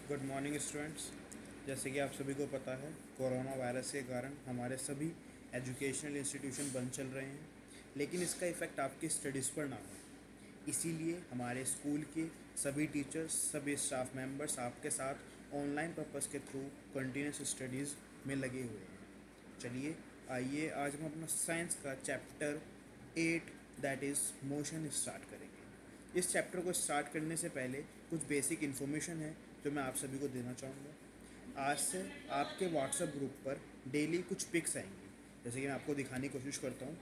Good morning students. जैसे कि आप सभी को पता है, कोरोना वायरस के कारण हमारे सभी एजुकेशनल इंस्टीट्यूशन बंद चल रहे हैं, लेकिन इसका इफ़ेक्ट आपकी स्टडीज़ पर ना हो। इसीलिए हमारे स्कूल के सभी टीचर्स, सभी स्टाफ मेंबर्स आपके साथ ऑनलाइन पर्पज़ के थ्रू कंटिन्यूस स्टडीज़ में लगे हुए हैं। चलिए आइए आज हम अपना साइंस का chapter 8 that is motion start करेंगे। इस चैप्टर को स्टार्ट करने से पहले कुछ बेसिक इन्फॉर्मेशन है जो मैं आप सभी को देना चाहूँगा। आज से आपके व्हाट्सएप ग्रुप पर डेली कुछ पिक्स आएंगी, जैसे कि मैं आपको दिखाने की कोशिश करता हूँ।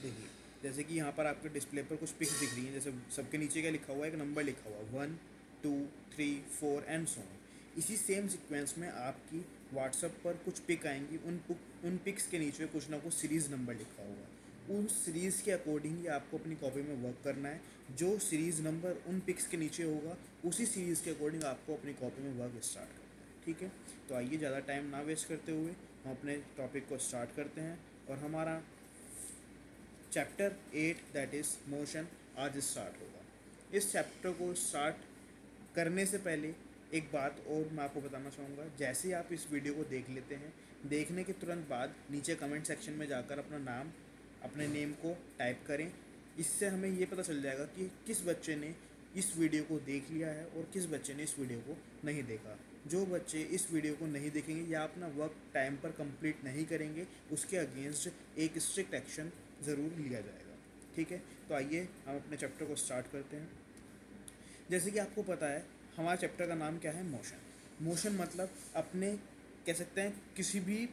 देखिए, जैसे कि यहाँ पर आपके डिस्प्ले पर कुछ पिक्स दिख रही हैं। जैसे सबके नीचे क्या लिखा हुआ है, एक नंबर लिखा हुआ है 1 2 3 4 एंड सो ऑन। इसी सेम सीक्वेंस में आपकी व्हाट्सएप पर कुछ पिक आएंगी। उन पिक्स के नीचे कुछ ना कुछ सीरीज़ नंबर लिखा होगा। उन सीरीज़ के अकॉर्डिंग ही आपको अपनी कॉपी में वर्क करना है। जो सीरीज़ नंबर उन पिक्स के नीचे होगा, उसी सीरीज़ के अकॉर्डिंग आपको अपनी कॉपी में वर्क स्टार्ट करना है। ठीक है, तो आइए ज़्यादा टाइम ना वेस्ट करते हुए हम अपने टॉपिक को स्टार्ट करते हैं और हमारा चैप्टर 8 दैट इज़ मोशन आज स्टार्ट होगा। इस चैप्टर को स्टार्ट करने से पहले एक बात और मैं आपको बताना चाहूँगा। जैसे ही आप इस वीडियो को देख लेते हैं, देखने के तुरंत बाद नीचे कमेंट सेक्शन में जाकर अपना नाम, अपने नेम को टाइप करें। इससे हमें ये पता चल जाएगा कि किस बच्चे ने इस वीडियो को देख लिया है और किस बच्चे ने इस वीडियो को नहीं देखा। जो बच्चे इस वीडियो को नहीं देखेंगे या अपना वर्क टाइम पर कंप्लीट नहीं करेंगे, उसके अगेंस्ट एक स्ट्रिक्ट एक्शन ज़रूर लिया जाएगा। ठीक है, तो आइए हम अपने चैप्टर को स्टार्ट करते हैं। जैसे कि आपको पता है, हमारे चैप्टर का नाम क्या है, मोशन। मोशन मतलब अपने कह सकते हैं किसी भी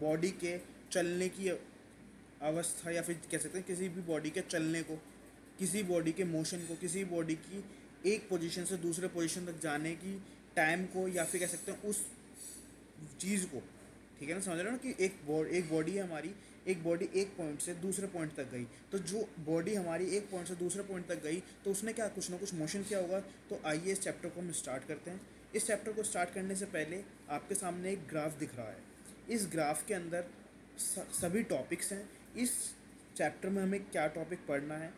बॉडी के चलने की अवस्था, या फिर कह सकते हैं किसी भी बॉडी के चलने को, किसी बॉडी के मोशन को, किसी बॉडी की एक पोजीशन से दूसरे पोजीशन तक जाने की टाइम को, या फिर कह सकते हैं उस चीज़ को। ठीक है ना, समझ रहे हो ना कि एक बॉडी है हमारी, एक बॉडी एक पॉइंट से दूसरे पॉइंट तक गई, तो जो बॉडी हमारी एक पॉइंट से दूसरे पॉइंट तक गई तो उसने क्या कुछ ना कुछ मोशन किया होगा। तो आइए इस चैप्टर को हम स्टार्ट करते हैं। इस चैप्टर को स्टार्ट करने से पहले आपके सामने एक ग्राफ दिख रहा है। इस ग्राफ के अंदर सभी टॉपिक्स हैं। इस चैप्टर में हमें क्या टॉपिक पढ़ना है,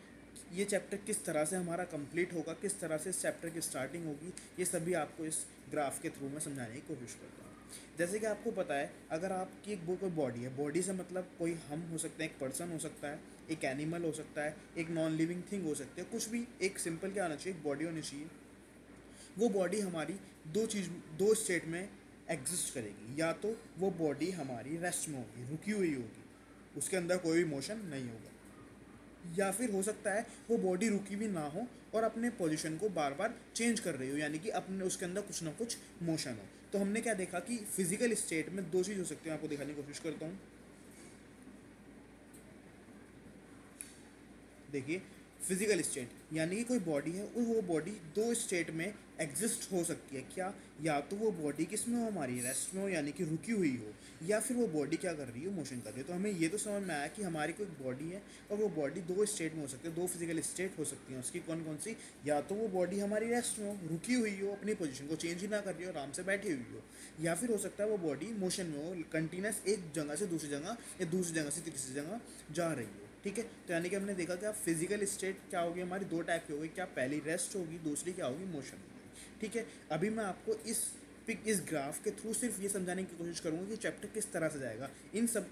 ये चैप्टर किस तरह से हमारा कंप्लीट होगा, किस तरह से इस चैप्टर की स्टार्टिंग होगी, ये सभी आपको इस ग्राफ के थ्रू में समझाने की कोशिश करता हूँ। जैसे कि आपको पता है, अगर आपकी एक कोई बॉडी है, बॉडी से मतलब कोई हम हो सकते हैं, एक पर्सन हो सकता है, एक एनिमल हो सकता है, एक नॉन लिविंग थिंग हो सकती है, कुछ भी। एक सिंपल क्या होना चाहिए, एक बॉडी होनी चाहिए। वो बॉडी हमारी दो स्टेट में एग्जिस्ट करेगी। या तो वो बॉडी हमारी रेस्ट में होगी, रुकी हुई होगी, उसके अंदर कोई भी मोशन नहीं होगा, या फिर हो सकता है वो बॉडी रुकी भी ना हो और अपने पोजीशन को बार बार चेंज कर रही हो, यानी कि अपने उसके अंदर कुछ ना कुछ मोशन हो। तो हमने क्या देखा कि फिजिकल स्टेट में दो चीज़ हो सकती है, आपको दिखाने की कोशिश करता हूँ। देखिए, फिजिकल स्टेट यानी कि कोई बॉडी है, वो बॉडी दो स्टेट में एग्जिस्ट हो सकती है। क्या, या तो वो बॉडी किस में हो, हमारी रेस्ट में हो, यानी कि रुकी हुई हो, या फिर वो बॉडी क्या कर रही हो, मोशन कर रही है। तो हमें ये तो समझ में आया कि हमारी कोई बॉडी है और वो बॉडी दो स्टेट में हो सकती है, दो फिजिकल स्टेट हो सकती हैं। उसकी कौन कौन सी, या तो वो बॉडी हमारी रेस्ट में हो, रुकी हुई हो, अपनी पोजीशन को चेंज ही ना कर रही हो, आराम से बैठी हुई हो, या फिर हो सकता है वो बॉडी मोशन में हो, कंटिन्यूस एक जगह से दूसरी जगह या दूसरी जगह से तीसरी जगह जा रही हो। ठीक है, तो यानी कि हमने देखा कि फिजिकल स्टेट क्या होगी, हमारी दो टाइप की होगी। क्या, पहली रेस्ट होगी, दूसरी क्या होगी, मोशन होगी। ठीक है, अभी मैं आपको इस ग्राफ के थ्रू सिर्फ ये समझाने की कोशिश करूँगा कि चैप्टर किस तरह से जाएगा, इन सब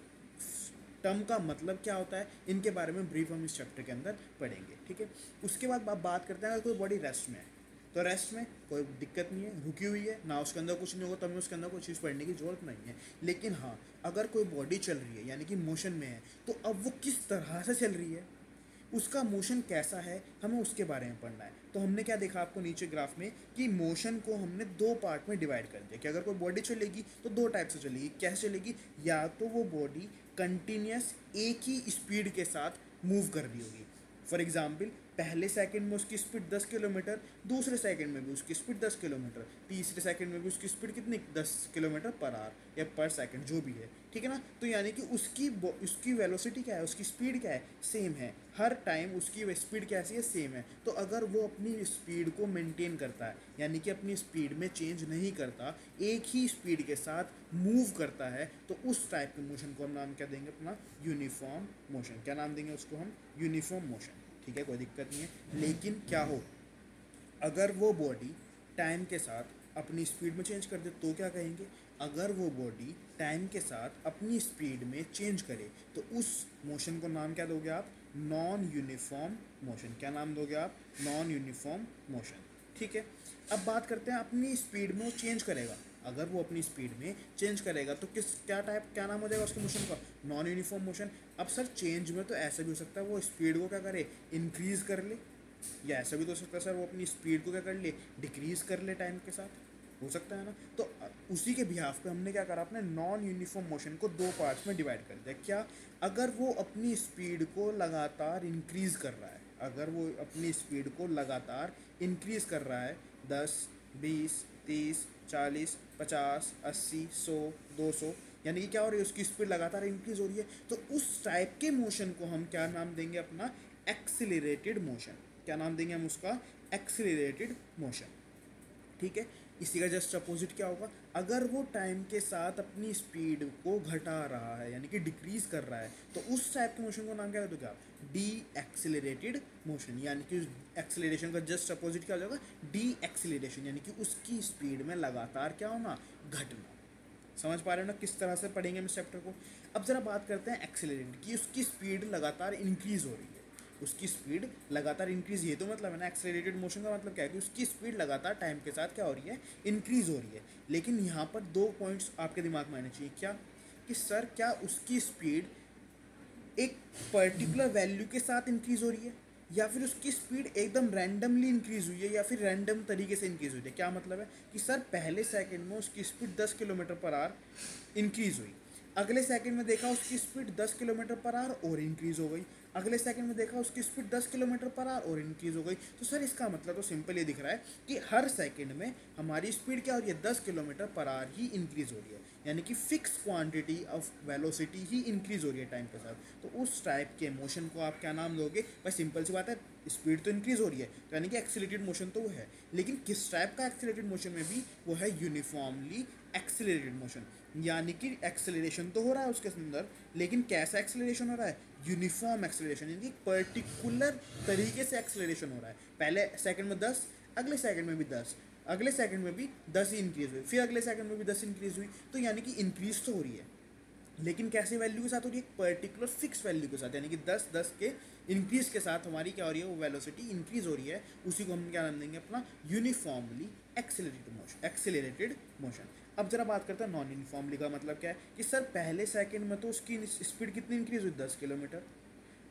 टर्म का मतलब क्या होता है, इनके बारे में ब्रीफ हम इस चैप्टर के अंदर पढ़ेंगे। ठीक है, उसके बाद आप बात करते हैं अगर कोई बॉडी रेस्ट में है, तो रेस्ट में कोई दिक्कत नहीं है, रुकी हुई है ना, उसके अंदर कुछ नहीं होगा, तो हमें उसके अंदर कोई चीज़ पढ़ने की जरूरत नहीं है। लेकिन हाँ, अगर कोई बॉडी चल रही है यानी कि मोशन में है, तो अब वो किस तरह से चल रही है, उसका मोशन कैसा है, हमें उसके बारे में पढ़ना है। तो हमने क्या देखा आपको नीचे ग्राफ में कि मोशन को हमने दो पार्ट में डिवाइड कर दिया कि अगर कोई बॉडी चलेगी तो दो टाइप से चलेगी। कैसे चलेगी, या तो वो बॉडी कंटिन्यूस एक ही स्पीड के साथ मूव कर रही होगी। फॉर एग्जाम्पल, पहले सेकंड में उसकी स्पीड 10 किलोमीटर, दूसरे सेकंड में भी उसकी स्पीड 10 किलोमीटर, तीसरे सेकंड में भी उसकी स्पीड कितनी, 10 किलोमीटर पर आवर या पर सेकंड, जो भी है। ठीक है ना, तो यानी कि उसकी वेलोसिटी क्या है, उसकी स्पीड क्या है, सेम है। हर टाइम उसकी स्पीड कैसी है, सेम है। तो अगर वो अपनी स्पीड को मेंटेन करता है, यानी कि अपनी स्पीड में चेंज नहीं करता, एक ही स्पीड के साथ मूव करता है, तो उस टाइप के मोशन को हम नाम क्या देंगे, अपना यूनिफॉर्म मोशन। क्या नाम देंगे उसको हम, यूनिफॉर्म मोशन। ठीक है, कोई दिक्कत नहीं है। लेकिन क्या हो, अगर वो बॉडी टाइम के साथ अपनी स्पीड में चेंज कर दे तो क्या कहेंगे? अगर वो बॉडी टाइम के साथ अपनी स्पीड में चेंज करे तो उस मोशन को नाम क्या दोगे आप? Non uniform motion. क्या नाम दोगे आप? Non uniform motion. ठीक है, अब बात करते हैं अपनी स्पीड में वो चेंज करेगा। अगर वो अपनी स्पीड में चेंज करेगा तो क्या नाम हो जाएगा उसके मोशन का? Non uniform motion. अब सर चेंज में तो ऐसा भी हो सकता है वो स्पीड को क्या करे? इंक्रीज कर ले, या ऐसा भी तो हो सकता है सर वो अपनी स्पीड को क्या कर ले? डिक्रीज कर ले टाइम के साथ। हो सकता है ना? तो उसी के बिहाफ पे हमने क्या करा, अपने नॉन यूनिफॉर्म मोशन को दो पार्ट्स में डिवाइड कर दिया। क्या? अगर वो अपनी स्पीड को लगातार इंक्रीज कर रहा है, अगर वो अपनी स्पीड को लगातार इंक्रीज कर रहा है 10, 20, 30, 40, 50, 80, 100, 200, यानी कि क्या हो रही है? उसकी स्पीड लगातार इंक्रीज हो रही है, तो उस टाइप के मोशन को हम क्या नाम देंगे? अपना एक्सिलरेटेड मोशन। क्या नाम देंगे हम उसका? Accelerated motion. ठीक है, इसी का जस्ट अपोजिट क्या होगा? अगर वो टाइम के साथ अपनी स्पीड को घटा रहा है यानी कि डिक्रीज कर रहा है तो उस टाइप के मोशन को नाम क्या दोगे आप? D accelerated motion. यानी कि एक्सिलरेशन का जस्ट अपोजिट क्या हो जाएगा? डी एक्सिलरेशन, यानी कि उसकी स्पीड में लगातार क्या होना? घटना। समझ पा रहे हो ना किस तरह से पढ़ेंगे हम इस चैप्टर को? अब जरा बात करते हैं एक्सेलरेट की। उसकी स्पीड लगातार इंक्रीज हो रही है, उसकी स्पीड लगातार इंक्रीज, ये तो मतलब है ना एक्सेलरेटेड मोशन का मतलब क्या है? कि उसकी स्पीड लगातार टाइम के साथ क्या हो रही है? इंक्रीज हो रही है। लेकिन यहाँ पर दो पॉइंट्स आपके दिमाग में आने चाहिए। क्या? कि सर क्या उसकी स्पीड एक पर्टिकुलर वैल्यू के साथ इंक्रीज हो रही है, या फिर उसकी स्पीड एकदम रैंडमली इंक्रीज हुई है, या फिर रैंडम तरीके से इंक्रीज हुई है? क्या मतलब है? कि सर पहले सेकंड में उसकी speed 10 kilometre per hour increase हुई, अगले सेकंड में देखा उसकी स्पीड 10 किलोमीटर पर आवर और इंक्रीज हो गई, अगले सेकंड में देखा उसकी स्पीड 10 किलोमीटर पर आवर और इंक्रीज हो गई। तो सर इसका मतलब तो सिंपल ये दिख रहा है कि हर सेकंड में हमारी स्पीड क्या हो रही है? 10 किलोमीटर पर आवर ही इंक्रीज हो रही है, यानी कि fix quantity of velocity he increase हो रही है टाइम के साथ। तो उस टाइप के मोशन को आप क्या नाम दोगे? भाई सिंपल सी बात है, स्पीड तो इंक्रीज हो रही है तो यानी कि एक्सीलरेटेड मोशन तो वो है, लेकिन किस टाइप का एक्सीलरेटेड मोशन में भी? वो है यूनिफॉर्मली एक्सीलरेटेड मोशन। यानी कि एक्सेलरेशन तो हो रहा है उसके अंदर, लेकिन कैसा एक्सेलरेशन हो रहा है? यूनिफॉर्म एक्सेलरेशन, यानी कि पर्टिकुलर तरीके से एक्सेलरेशन हो रहा है। पहले सेकंड में 10, अगले सेकंड में भी 10, अगले सेकंड में भी 10 ही इंक्रीज हुई, फिर अगले सेकंड में भी 10 इंक्रीज हुई। तो यानी कि इंक्रीज तो हो रही है, लेकिन कैसे वैल्यू के साथ हो रही है? पर्टिकुलर फिक्स वैल्यू के साथ, यानी कि 10 10 के इंक्रीज के साथ हमारी क्या हो रही है? वो वेलोसिटी इंक्रीज हो रही है। उसी को हम क्या नाम देंगे? अपना यूनिफॉर्मली एक्सेलरेटेड मोशन। अब जरा बात करते हैं नॉन यूनिफॉर्मली का मतलब क्या है? कि सर पहले सेकंड में तो उसकी स्पीड कितनी इंक्रीज हुई? 10 किलोमीटर।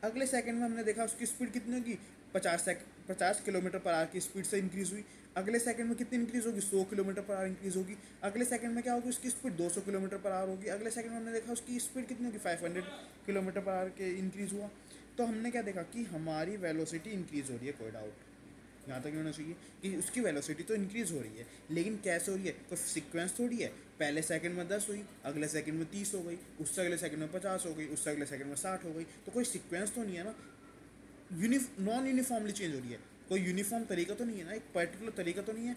अगले सेकंड में हमने देखा उसकी स्पीड कितनी होगी? 50 किलोमीटर पर आवर की स्पीड से इंक्रीज हुई। अगले सेकंड में कितनी इंक्रीज होगी? 100 किलोमीटर पर आवर इंक्रीज होगी। अगले सेकंड में क्या होगी? उसकी स्पीड 200 किलोमीटर पर आवर होगी। अगले सेकंड में हमने देखा उसकी स्पीड कितनी होगी? 500 किलोमीटर पर आवर के इंक्रीज हुआ। तो हमने क्या देखा? कि हमारी वेलोसिटी इंक्रीज हो रही है, कोई डाउट यहाँ तक होना चाहिए कि उसकी वेलोसिटी तो इंक्रीज हो रही है, लेकिन कैसे हो रही है? कोई सीक्वेंस थोड़ी है। पहले सेकंड में 10 हुई, अगले सेकंड में 30 हो गई, उससे अगले सेकंड में 50 हो गई, उससे अगले सेकंड में 60 हो गई। तो कोई सीक्वेंस तो नहीं है ना, नॉन यूनिफॉर्मली चेंज हो रही है। कोई यूनिफॉर्म तरीका तो नहीं है ना, एक पर्टिकुलर तरीका तो नहीं है,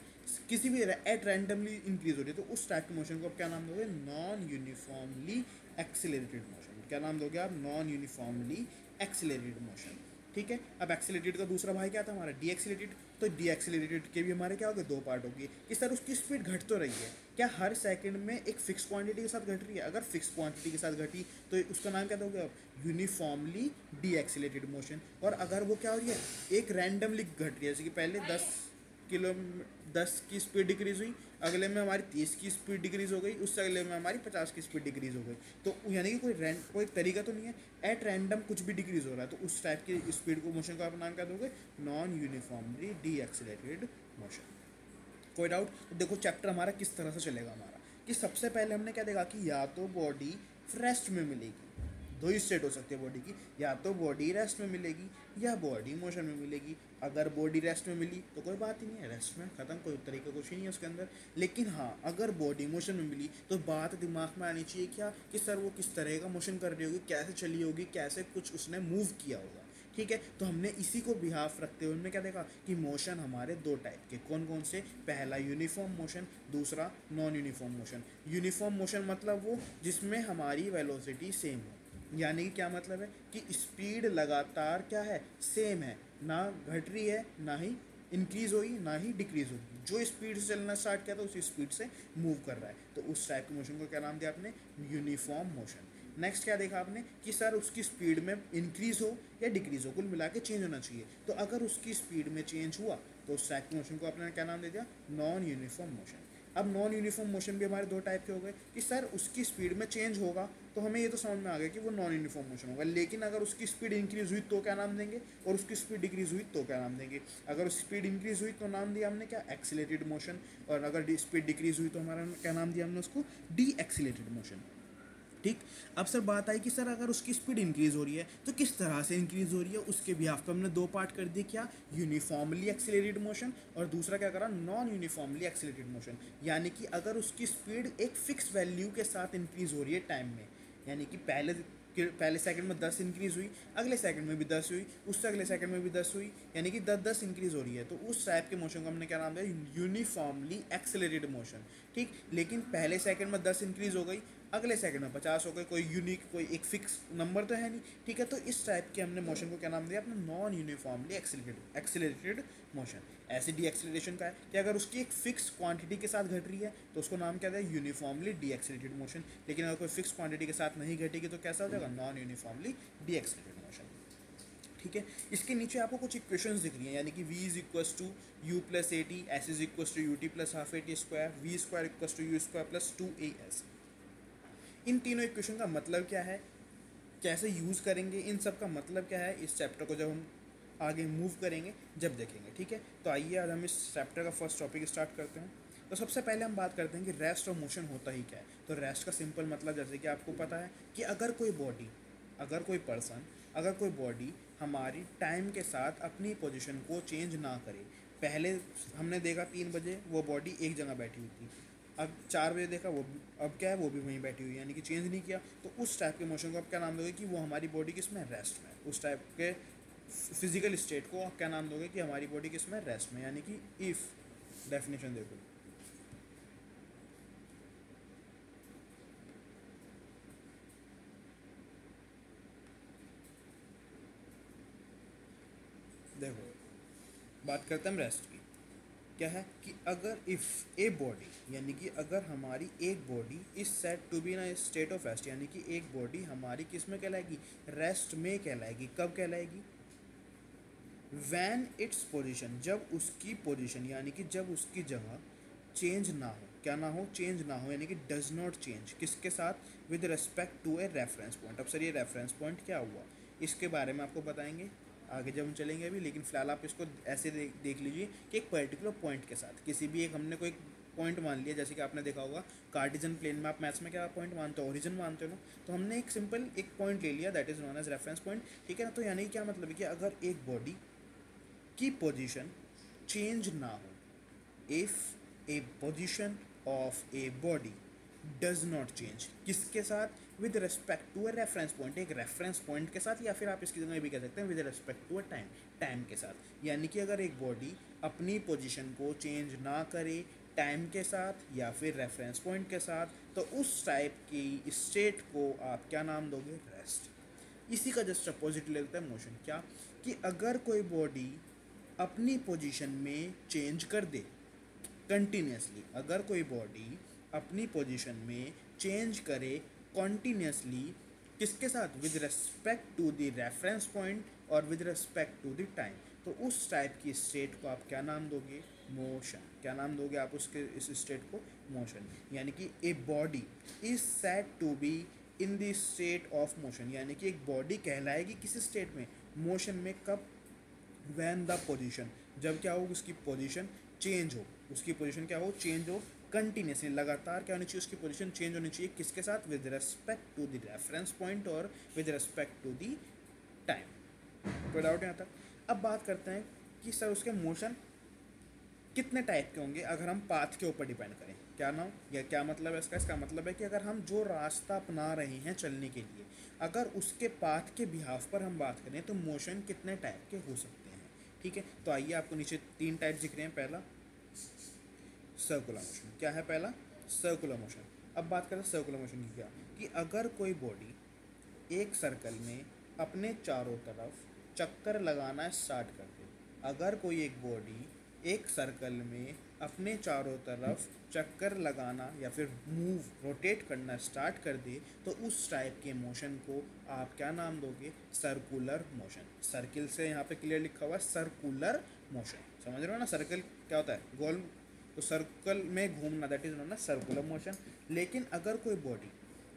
किसी भी एट रैंडमली इंक्रीज हो रही है। तो उस टाइप के मोशन को आप क्या नाम दोगे? Non uniformly accelerated motion. क्या नाम दोगे आप? Non uniformly accelerated motion. ठीक है, अब एक्सिलरेटेड का दूसरा भाई क्या था हमारा? D accelerated. तो डी एक्सिलरेटेड के भी हमारे क्या हो गए? दो पार्ट हो गए कि सर उसकी स्पीड घट तो रही है, क्या हर सेकंड में एक फिक्स क्वांटिटी के साथ घट रही है? अगर फिक्स क्वांटिटी के साथ घटी तो उसका नाम क्या दोगे आप? Uniformly D accelerated motion. और अगर वो क्या हो रही है? एक रैंडमली घट रही है, जैसे कि पहले 10 की स्पीड डिक्रीज हुई, अगले में हमारी 30 की स्पीड डिक्रीज हो गई, उससे अगले में हमारी 50 की स्पीड डिक्रीज हो गई। तो यानी कि कोई तरीका तो नहीं है, एट रैंडम कुछ भी डिक्रीज हो रहा है। तो उस टाइप की स्पीड को मोशन का आप नाम क्या दोगे? Non uniformly D accelerated motion. कोई डाउट? तो देखो चैप्टर हमारा किस तरह से चलेगा हमारा, कि सबसे पहले हमने क्या देखा? कि या तो बॉडी रेस्ट में मिलेगी, दो ही स्टेट हो सकती है बॉडी की, या तो बॉडी रेस्ट में मिलेगी या बॉडी मोशन में मिलेगी। अगर बॉडी रेस्ट में मिली तो कोई बात ही नहीं है, रेस्ट में ख़त्म, कोई तरीका कुछ ही नहीं है उसके अंदर। लेकिन हाँ, अगर बॉडी मोशन में मिली तो बात दिमाग में आनी चाहिए क्या? कि सर वो किस तरह का मोशन कर रही होगी, कैसे चली होगी, कैसे कुछ उसने मूव किया होगा। ठीक है, तो हमने इसी को बिहाफ रखते हुए हमने क्या देखा? कि मोशन हमारे दो टाइप के, कौन कौन से? पहला यूनिफॉर्म मोशन, दूसरा non uniform motion. Uniform motion मतलब वो जिसमें हमारी वेलोसिटी सेम हो, यानी कि क्या मतलब है? कि स्पीड लगातार क्या है? सेम है, ना घट रही है ना ही इंक्रीज हुई ना ही डिक्रीज होगी। जो स्पीड से चलना स्टार्ट किया था उसी स्पीड से मूव कर रहा है, तो उस टाइप के मोशन को क्या नाम दिया आपने? Uniform motion. नेक्स्ट क्या देखा आपने कि सर उसकी स्पीड में इंक्रीज हो या डिक्रीज हो, कुल मिला के चेंज होना चाहिए। तो अगर उसकी स्पीड में चेंज हुआ तो उस टाइप के मोशन को आपने क्या नाम दे दिया? Non uniform motion. अब नॉन यूनिफॉर्म मोशन भी हमारे दो टाइप के हो गए कि सर उसकी स्पीड में चेंज होगा तो हमें ये तो समझ में आ गया कि वो नॉन यूनिफॉर्म मोशन होगा, लेकिन अगर उसकी स्पीड इंक्रीज हुई तो क्या नाम देंगे, और उसकी स्पीड डिक्रीज हुई तो क्या नाम देंगे? अगर स्पीड इंक्रीज हुई तो नाम दिया हमने क्या? Accelerated motion. और अगर स्पीड डिक्रीज हुई तो हमारा क्या नाम दिया हमने उसको? D accelerated motion. ठीक। अब सर बात आई कि सर अगर उसकी स्पीड इंक्रीज हो रही है तो किस तरह से इंक्रीज हो रही है, उसके बिहाफ पे हमने दो पार्ट कर दिए, क्या? यूनिफॉर्मली एक्सीलरेटेड मोशन, और दूसरा क्या करा? Non uniformly accelerated motion. यानी कि अगर उसकी स्पीड एक फिक्स वैल्यू के साथ इंक्रीज हो रही है टाइम में, यानी कि पहले सेकंड में 10 इंक्रीज हुई, अगले सेकंड में भी 10 हुई, उससे अगले सेकंड में भी 10 हुई, यानी कि 10 इंक्रीज हो रही है, तो उस टाइप के मोशन को हमने क्या नाम दिया? Uniformly accelerated motion. ठीक। लेकिन पहले सेकंड में 10 इंक्रीज हो गई, अगले सेकंड में 50 हो गए, कोई यूनिक कोई एक फिक्स नंबर तो है नहीं। ठीक है, तो इस टाइप के हमने मोशन को क्या नाम दिया? अपने नॉन यूनिफॉर्मली एक्सेलरेटेड मोशन। ऐसे डी एक्सेलरेशन का है कि अगर उसकी एक फिक्स क्वांटिटी के साथ घट रही है तो उसको नाम क्या दिया? Uniformly D accelerated motion. लेकिन अगर कोई फिक्स क्वांटिटी के साथ नहीं घटेगी तो कैसा हो जाएगा? Non uniformly D accelerated motion. ठीक है। इसके नीचे आपको कुछ इक्वेशंस दिख रही हैं, यानी कि v is equals to u plus a t, s is equals to u t plus half a t square, v square equals to u square plus 2as। इन तीनों इक्वेशन का मतलब क्या है, कैसे यूज़ करेंगे, इन सब का मतलब क्या है, इस चैप्टर को जब हम आगे मूव करेंगे जब देखेंगे। ठीक है, तो आइए आज हम इस चैप्टर का फर्स्ट टॉपिक स्टार्ट करते हैं। तो सबसे पहले हम बात करते हैं कि रेस्ट और मोशन होता ही क्या है। तो रेस्ट का सिंपल मतलब जैसे कि आपको पता है कि अगर कोई बॉडी, अगर कोई पर्सन, अगर कोई बॉडी हमारी टाइम के साथ अपनी पोजीशन को चेंज ना करे। पहले हमने देखा 3 बजे वो बॉडी एक जगह बैठी हुई थी, अब 4 बजे देखा वो अब क्या है, वो भी वहीं बैठी हुई है, यानी कि चेंज नहीं किया। तो उस टाइप के मोशन को आप क्या नाम दोगे कि वो हमारी बॉडी किस में? रेस्ट में। उस टाइप के फिजिकल स्टेट को आप क्या नाम दोगे कि हमारी बॉडी किस में? रेस्ट में। यानी कि इफ़ डेफिनेशन देखो, देखो बात करते हैं हम रेस्ट की। क्या है कि अगर इफ़ ए बॉडी, यानी कि अगर हमारी एक body is set to be in a state of rest, यानी कि एक बॉडी हमारी किस में कहलाएगी? रेस्ट में कहलाएगी। कब कहलाएगी? वैन इट्स पोजिशन, जब उसकी पोजिशन यानी कि जब उसकी जगह चेंज ना हो। क्या ना हो? चेंज ना हो, यानी कि डज नॉट चेंज। किसके साथ? With respect to a reference point. अब सर ये रेफरेंस पॉइंट क्या हुआ, इसके बारे में आपको बताएंगे आगे जब हम चलेंगे अभी, लेकिन फिलहाल आप इसको ऐसे देख लीजिए कि एक पर्टिकुलर पॉइंट के साथ किसी भी एक हमने कोई पॉइंट मान लिया, जैसे कि आपने देखा होगा कार्टिजन प्लेन में आप मैथ्स में क्या पॉइंट मानते हो? ओरिजिन मानते हो ना। तो हमने एक सिंपल एक पॉइंट ले लिया, that is known as reference point. ठीक है ना। तो यानी क्या मतलब है कि अगर एक बॉडी की पोजीशन चेंज ना हो, if a position of a body does not change, किसके साथ? With respect to a reference point, एक रेफरेंस पॉइंट के साथ, या फिर आप इसकी जगह भी कह सकते हैं with respect to a time, time के साथ। यानी कि अगर एक बॉडी अपनी पोजीशन को चेंज ना करे टाइम के साथ या फिर रेफरेंस पॉइंट के साथ, तो उस टाइप की स्टेट को आप क्या नाम दोगे? रेस्ट। इसी का जस्ट अपोजिट लगता है मोशन। क्या? कि अगर कोई बॉडी अपनी पोजीशन में चेंज कर दे कंटिन्यूसली, अगर कोई बॉडी अपनी पोजीशन में चेंज करे कॉन्टीन्यूसली, किसके साथ? With respect to the reference point और with respect to the time, तो उस टाइप की स्टेट को आप क्या नाम दोगे? मोशन। क्या नाम दोगे आप उसके इस स्टेट को? मोशन। यानी कि a body is said to be in the state of motion, यानी कि एक बॉडी कहलाएगी किस स्टेट में? मोशन में। कब? वैन द पोजिशन, जब क्या हो? उसकी पोजिशन चेंज हो। उसकी पोजीशन क्या हो? चेंज हो कंटिन्यूसली, लगातार क्या होनी चाहिए? उसकी पोजीशन चेंज होनी चाहिए। किसके साथ? With respect to the reference point और with respect to the time. कोई डाउट यहाँ तक? अब बात करते हैं कि सर उसके मोशन कितने टाइप के होंगे अगर हम पाथ के ऊपर डिपेंड करें। क्या नाम या क्या मतलब है इसका? इसका मतलब है कि अगर हम जो रास्ता अपना रहे हैं चलने के लिए, अगर उसके पाथ के बिहाफ पर हम बात करें तो मोशन कितने टाइप के हो सकते हैं। ठीक है, तो आइए आपको नीचे 3 टाइप दिख रहे हैं। पहला सर्कुलर मोशन। क्या है पहला? Circular motion. अब बात करें सर्कुलर मोशन की, क्या कि अगर कोई बॉडी एक सर्कल में अपने चारों तरफ चक्कर लगाना स्टार्ट कर दे, अगर कोई एक बॉडी एक सर्कल में अपने चारों तरफ चक्कर लगाना या फिर मूव रोटेट करना स्टार्ट कर दे तो उस टाइप के मोशन को आप क्या नाम दोगे? Circular motion. सर्किल से यहाँ पे क्लियर लिखा हुआ है सर्कुलर मोशन, समझ रहे हो ना? सर्कल क्या होता है? गोल। तो सर्कल में घूमना, that is known as circular motion. लेकिन अगर कोई बॉडी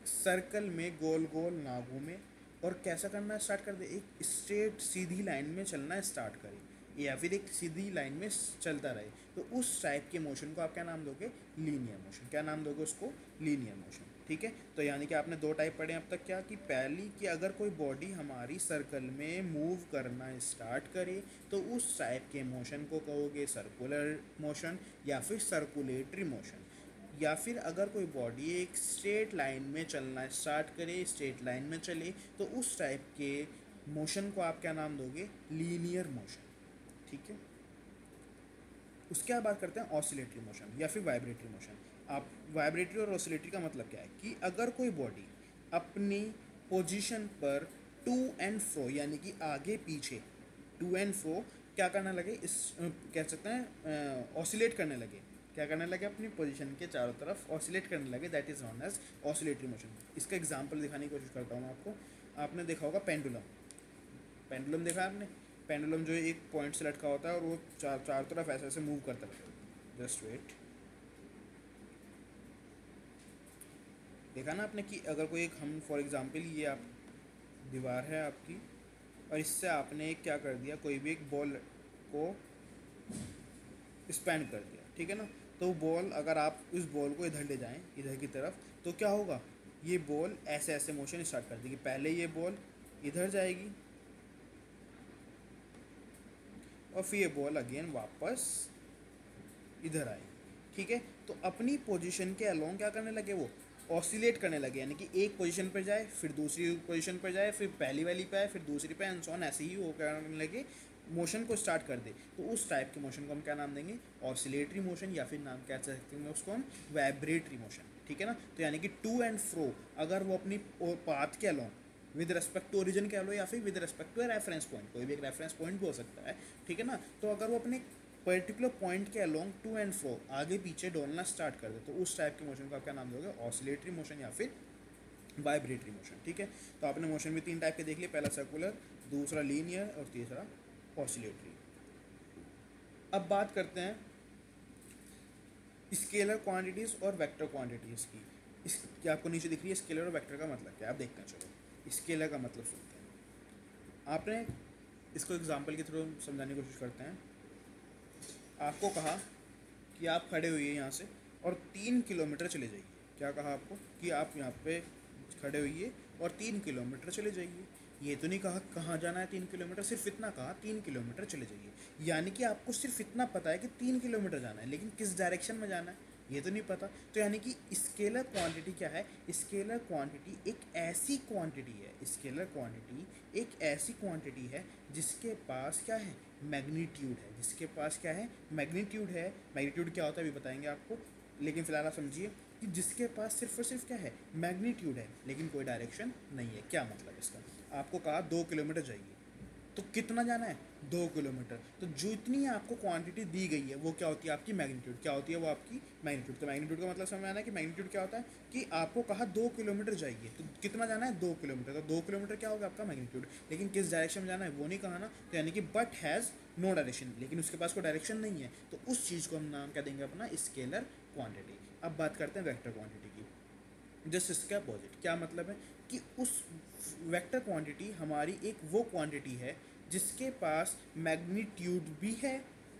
सर्कल में गोल गोल ना घूमे और कैसा करना स्टार्ट कर दे, एक स्ट्रेट सीधी लाइन में चलना स्टार्ट करे या फिर एक सीधी लाइन में चलता रहे, तो उस टाइप के मोशन को आप क्या नाम दोगे? Linear motion. क्या नाम दोगे उसको? Linear motion. ठीक है, तो यानी कि आपने दो टाइप पढ़े अब तक। क्या कि पहली कि अगर कोई बॉडी हमारी सर्कल में मूव करना स्टार्ट करे तो उस टाइप के मोशन को कहोगे सर्कुलर मोशन या फिर सर्कुलेटरी मोशन। या फिर अगर कोई बॉडी एक स्ट्रेट लाइन में चलना स्टार्ट करे, स्ट्रेट लाइन में चले, तो उस टाइप के मोशन को आप क्या नाम दोगे? Linear motion. ठीक है, उसके बाद बात करते हैं ऑसिलेटरी मोशन या फिर वाइब्रेटरी मोशन। आप वाइब्रेटरी और ऑसिलेटरी का मतलब क्या है कि अगर कोई बॉडी अपनी पोजीशन पर टू एंड फ्रो यानी कि आगे पीछे टू एंड फ्रो क्या करने लगे, इस कह सकते हैं ऑसिलेट करने लगे। क्या करने लगे? अपनी पोजीशन के चारों तरफ ऑसिलेट करने लगे, that is known as oscillatory motion. इसका एग्जांपल दिखाने की कोशिश करता हूँ आपको। आपने देखा होगा पेंडुलम। पेंडुलम देखा आपने? पेंडुलम जो है एक पॉइंट से लटका होता है और वो चार तरफ ऐसे ऐसे मूव करता रहता है। जस्ट वेट, देखा ना आपने कि अगर कोई एक, हम फॉर एग्जांपल ये आप दीवार है आपकी और इससे आपने एक क्या कर दिया, कोई भी एक बॉल को स्पेंड कर दिया, ठीक है ना? तो बॉल, अगर आप उस बॉल को इधर ले जाएं, इधर की तरफ, तो क्या होगा? ये बॉल ऐसे ऐसे मोशन स्टार्ट कर देगी। पहले ये बॉल इधर जाएगी और फिर ये बॉल अगेन वापस इधर आएगी। ठीक है, तो अपनी पोजीशन के अलोंग क्या करने लगे? वो ऑसिलेट करने लगे, यानी कि एक पोजीशन पर जाए, फिर दूसरी पोजीशन पर जाए, फिर पहली वाली पे आए, फिर दूसरी पे, एंड सो ऑन, ऐसे ही वो करने लगे, मोशन को स्टार्ट कर दे। तो उस टाइप के मोशन को हम क्या नाम देंगे? ऑसिलेटरी मोशन, या फिर नाम क्या सकते हैं उसको हम? Vibratory motion. ठीक है ना? तो यानी कि टू एंड फ्रो अगर वो अपनी पाथ के along with respect to origin कह लो या फिर with respect to reference point, कोई भी एक रेफरेंस पॉइंट भी हो सकता है, ठीक है ना? तो अगर वो अपने पर्टिकुलर पॉइंट के अलोंग टू एंड फ्रो आगे पीछे डोलना स्टार्ट कर दे, तो उस टाइप के मोशन का क्या नाम दोगे? ऑसिलेटरी मोशन या फिर वाइब्रेटरी मोशन। ठीक है, तो आपने मोशन भी तीन टाइप के देख लिए, पहला सर्कुलर, दूसरा लीनियर और तीसरा ऑसिलेटरी। अब बात करते हैं स्केलर क्वांटिटीज़ और वेक्टर क्वांटिटीज़ की। इस क्या आपको नीचे दिख रही है स्केलर और वेक्टर का मतलब क्या है? आप देखते हैं, चलो स्केलर का मतलब सुनते हैं। आपने इसको एग्जांपल के थ्रू समझाने की कोशिश करते हैं। आपको कहा कि आप खड़े हुइए यहाँ से और 3 किलोमीटर चले जाइए। क्या कहा आपको? कि आप यहाँ पे खड़े हुइए और 3 किलोमीटर चले जाइए। ये तो नहीं कहा कहाँ जाना है 3 किलोमीटर, सिर्फ इतना कहा 3 किलोमीटर चले जाइए। यानी कि आपको सिर्फ इतना पता है कि 3 किलोमीटर जाना है, लेकिन किस डायरेक्शन में जाना है ये तो नहीं पता। तो यानी कि स्केलर क्वांटिटी क्या है? स्केलर क्वांटिटी एक ऐसी क्वांटिटी है, स्केलर क्वांटिटी एक ऐसी क्वांटिटी है जिसके पास क्या है? मैग्नीट्यूड है। जिसके पास क्या है? मैग्नीट्यूड है। मैग्नीट्यूड क्या होता है अभी बताएंगे आपको, लेकिन फिलहाल आप समझिए कि जिसके पास सिर्फ और सिर्फ क्या है? मैग्नीट्यूड है, लेकिन कोई डायरेक्शन नहीं है। क्या मतलब इसका? आपको कहा 2 किलोमीटर जाइए, तो कितना जाना है? 2 किलोमीटर। तो जो इतनी आपको क्वांटिटी दी गई है वो क्या होती है? आपकी मैग्नीट्यूड। क्या होती है वो? आपकी मैग्नीट्यूड। तो मैग्नीट्यूड का मतलब समझ में आना है कि मैग्नीट्यूड क्या होता है कि आपको कहा 2 किलोमीटर जाइए, तो कितना जाना है? 2 किलोमीटर। तो 2 किलोमीटर क्या होगा? आपका मैग्नीट्यूड। लेकिन किस डायरेक्शन में जाना है वो नहीं कहा ना, तो यानी कि बट हैज़ नो डायरेक्शन, लेकिन उसके पास कोई डायरेक्शन नहीं है, तो उस चीज़ को हम नाम क्या देंगे अपना? Scalar quantity. अब बात करते हैं वेक्टर क्वांटिटी की। जस्ट इसका अपोजिट। क्या मतलब है कि उस वेक्टर क्वांटिटी हमारी एक वो क्वांटिटी है जिसके पास मैग्नीट्यूड भी है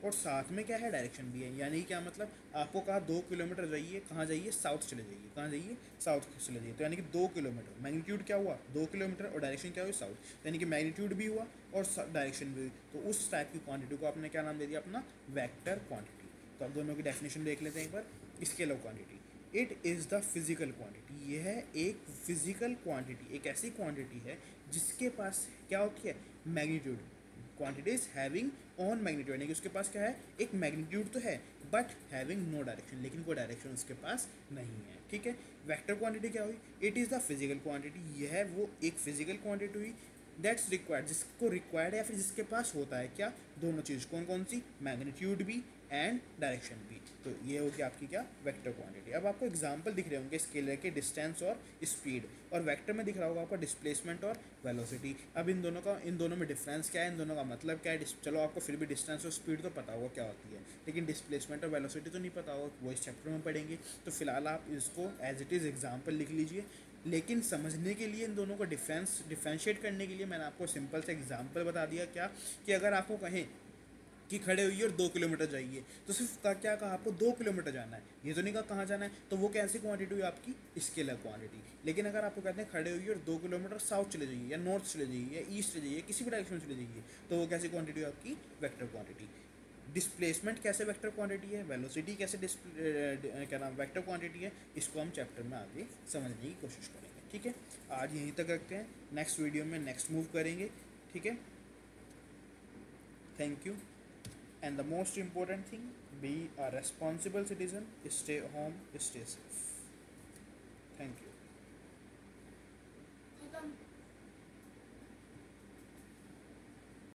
और साथ में क्या है? डायरेक्शन भी है। यानी क्या मतलब? आपको कहा 2 किलोमीटर जाइए, कहाँ जाइए? साउथ चले जाइए। कहाँ जाइए? साउथ चले जाइए। तो यानी कि 2 किलोमीटर, मैग्नीट्यूड क्या हुआ? 2 किलोमीटर, और डायरेक्शन क्या हुई? साउथ। यानी कि मैग्नीट्यूड भी हुआ और डायरेक्शन भी हुई। तो उस टाइप की क्वांटिटी को आपने क्या नाम दे दिया? अपना वेक्टर क्वांटिटी। तो अब दोनों की डेफिनेशन देख लेते हैं एक बार। Scalar quantity, it is the physical quantity. यह है एक फिजिकल क्वांटिटी, एक ऐसी क्वांटिटी है जिसके पास क्या होती है? Magnitude. Quantities having on magnitude, यानी कि उसके पास क्या है? एक मैग्नीट्यूड तो है बट हैविंग नो डायरेक्शन, लेकिन कोई डायरेक्शन उसके पास नहीं है। ठीक है, वेक्टर क्वांटिटी क्या हुई? It is the physical quantity. यह है वो एक फिजिकल क्वांटिटी हुई दैट्स रिक्वायर्ड, जिसको रिक्वायर्ड है या फिर जिसके पास होता है क्या, दोनों चीज़, कौन कौन सी, मैग्नीट्यूड भी एंड डायरेक्शन भी। तो ये होगी आपकी क्या, वेक्टर क्वांटिटी। अब आपको एग्जांपल दिख रहे होंगे स्केलर के, डिस्टेंस और स्पीड, और वेक्टर में दिख रहा होगा आपका डिस्प्लेसमेंट और वेलोसिटी। अब इन दोनों में डिफरेंस क्या है, इन दोनों का मतलब क्या है। चलो आपको फिर भी डिस्टेंस और स्पीड तो पता होगा क्या होती है, लेकिन डिस्प्लेसमेंट और वेलोसिटी तो नहीं पता होगा, वो इस चैप्टर में पढ़ेंगे। तो फिलहाल आप इसको एज इट इज़ एग्जाम्पल लिख लीजिए, लेकिन समझने के लिए इन दोनों को डिफ्रेंशिएट करने के लिए मैंने आपको सिंपल से एग्जांपल बता दिया क्या, कि अगर आपको कहें कि खड़े हुई और 2 किलोमीटर जाइए, तो सिर्फ क्या कहा, आपको 2 किलोमीटर जाना है, ये तो नहीं कहा कहाँ जाना है। तो वो कैसी क्वांटिटी हुई आपकी, स्केलर क्वांटिटी। लेकिन अगर आपको कहते हैं खड़े हुई और 2 किलोमीटर साउथ चले जाइए, या नॉर्थ चले जाइए, या ईस्ट चले जाइए, किसी भी डायरेक्शन में चले जाइए, तो वो कैसी क्वांटिटी हुई आपकी, वेक्टर क्वांटिटी। डिस्प्लेसमेंट कैसे वेक्टर क्वांटिटी है, वेलोसिटी कैसे क्या नाम वेक्टर क्वांटिटी है, इसको हम चैप्टर में आगे समझने की कोशिश करेंगे। ठीक है, आज यहीं तक रखते हैं, नेक्स्ट वीडियो में नेक्स्ट मूव करेंगे। ठीक है, thank you. And the most important thing, be a responsible citizen, stay home, stay safe.